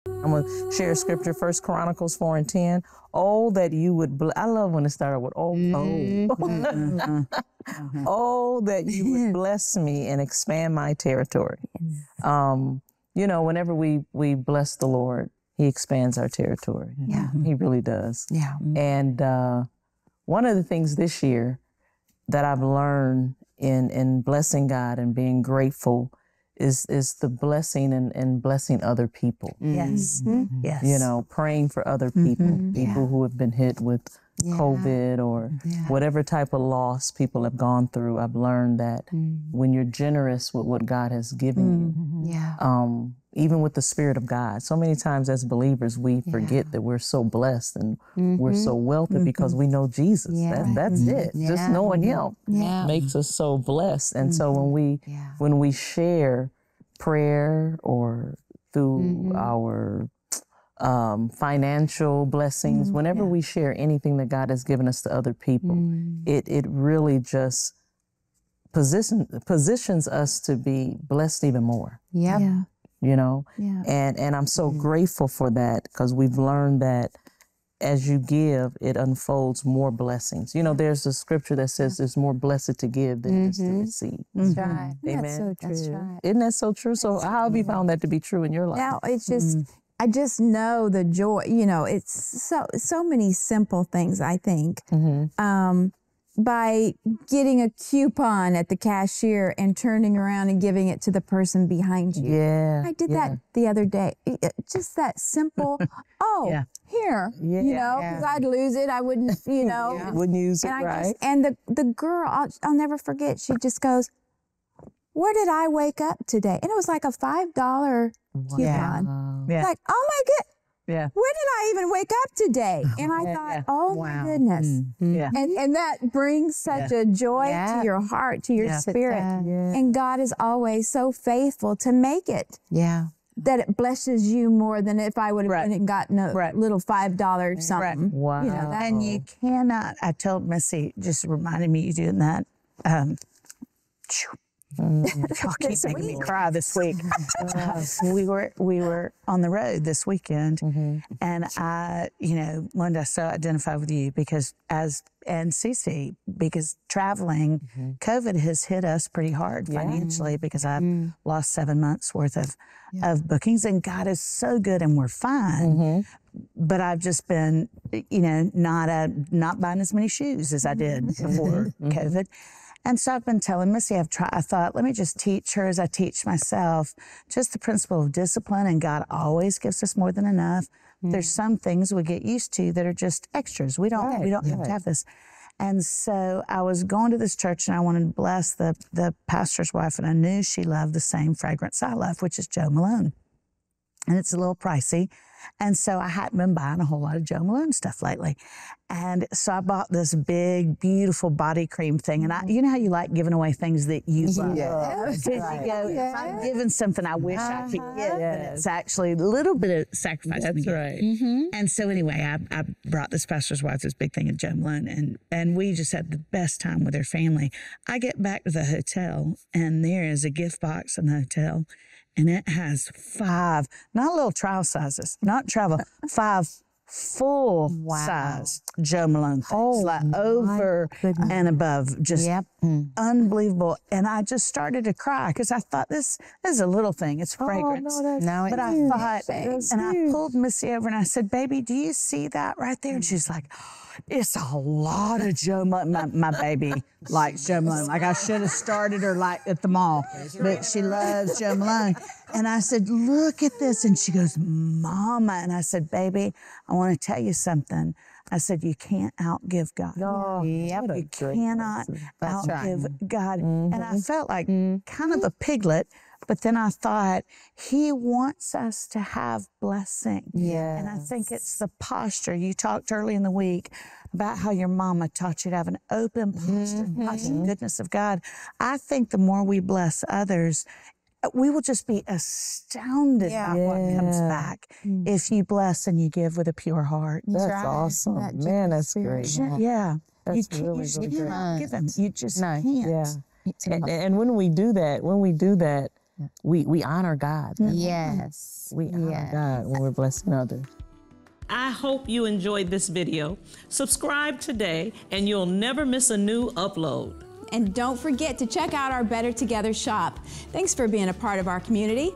I'm going to share scripture, 1 Chronicles 4:10. Oh, that you would, I love when it started with, oh, oh, that you would bless me and expand my territory. You know, whenever we bless the Lord, he expands our territory. Yeah. He really does. Yeah. And one of the things this year that I've learned in blessing God and being grateful is the blessing and blessing other people. Yes. Yes. You know, praying for other people, people who have been hit with COVID or whatever type of loss people have gone through. I've learned that when you're generous with what God has given you, even with the Spirit of God, so many times as believers, we forget that we're so blessed and we're so wealthy because we know Jesus. That's it. Just knowing him makes us so blessed. And so when we share prayer or through our financial blessings, whenever we share anything that God has given us to other people, it really just positions us to be blessed even more. You know, and I'm so grateful for that, because we've learned that as you give, it unfolds more blessings. You know, there's a scripture that says there's more blessed to give than it is to receive. That's right. Amen. That's so true. That's right. Isn't that so true? So how have you found that to be true in your life? Now, it's just, I just know the joy, you know, it's so many simple things, I think. By getting a coupon at the cashier and turning around and giving it to the person behind you. I did that the other day. Just that simple, here, you know, because I'd lose it. I wouldn't, you know. Wouldn't use it, and right? And the girl, I'll never forget, she just goes, where did I wake up today? And it was like a $5 coupon. Like, oh my God. Where did I even wake up today? And I thought, oh my goodness. And that brings such a joy to your heart, to your spirit. And God is always so faithful to make it. That it blesses you more than if I would have went and gotten a little $5 something. Wow. You know, And you cannot, I told Missy, just reminded me you doing that. Y'all keep making me cry this week. We were on the road this weekend, and I, you know, Linda, so identify with you because and CeCe, because traveling, COVID has hit us pretty hard financially because I've lost 7 months worth of bookings, and God is so good and we're fine. But I've just been, you know, not buying as many shoes as I did before COVID. And so I've been telling Missy, I thought, let me just teach her as I teach myself, just the principle of discipline, and God always gives us more than enough. There's some things we get used to that are just extras. We don't have to have this. And so I was going to this church and I wanted to bless the pastor's wife, and I knew she loved the same fragrance I love, which is Jo Malone. And it's a little pricey. And so I hadn't been buying a whole lot of Jo Malone stuff lately. And so I bought this big, beautiful body cream thing. And you know how you like giving away things that you love? So you go, if I'm giving something I wish I could get, but it's actually a little bit of sacrifice. That's right. And so anyway, I brought this pastor's wife this big thing of Jo Malone, and we just had the best time with her family. I get back to the hotel, and there is a gift box in the hotel. And it has 5, not little trial sizes, not travel, 5 full size Jo Malone things, like over and above, just unbelievable. And I just started to cry because I thought this is a little thing, it's fragrance. But I thought, and I pulled Missy over and I said, baby, do you see that right there? And she's like, it's a lot of Jo Malone. My baby likes Jo Malone. Like I should have started her like at the mall, but she loves Jo Malone. And I said, look at this. And she goes, Mama. And I said, baby, I want to tell you something. I said, you can't outgive God. You cannot outgive God. And I felt like kind of a piglet, but then I thought, he wants us to have blessing. And I think it's the posture. You talked early in the week about how your mama taught you to have an open posture, the goodness of God. I think the more we bless others, we will just be astounded by what comes back if you bless and you give with a pure heart. That's awesome. Man, that's great. That's you really, really great. Give them. You just can't. And when we do that, we honor God. Yes. We honor God when we're blessing others. I hope you enjoyed this video. Subscribe today and you'll never miss a new upload. And don't forget to check out our Better Together shop. Thanks for being a part of our community.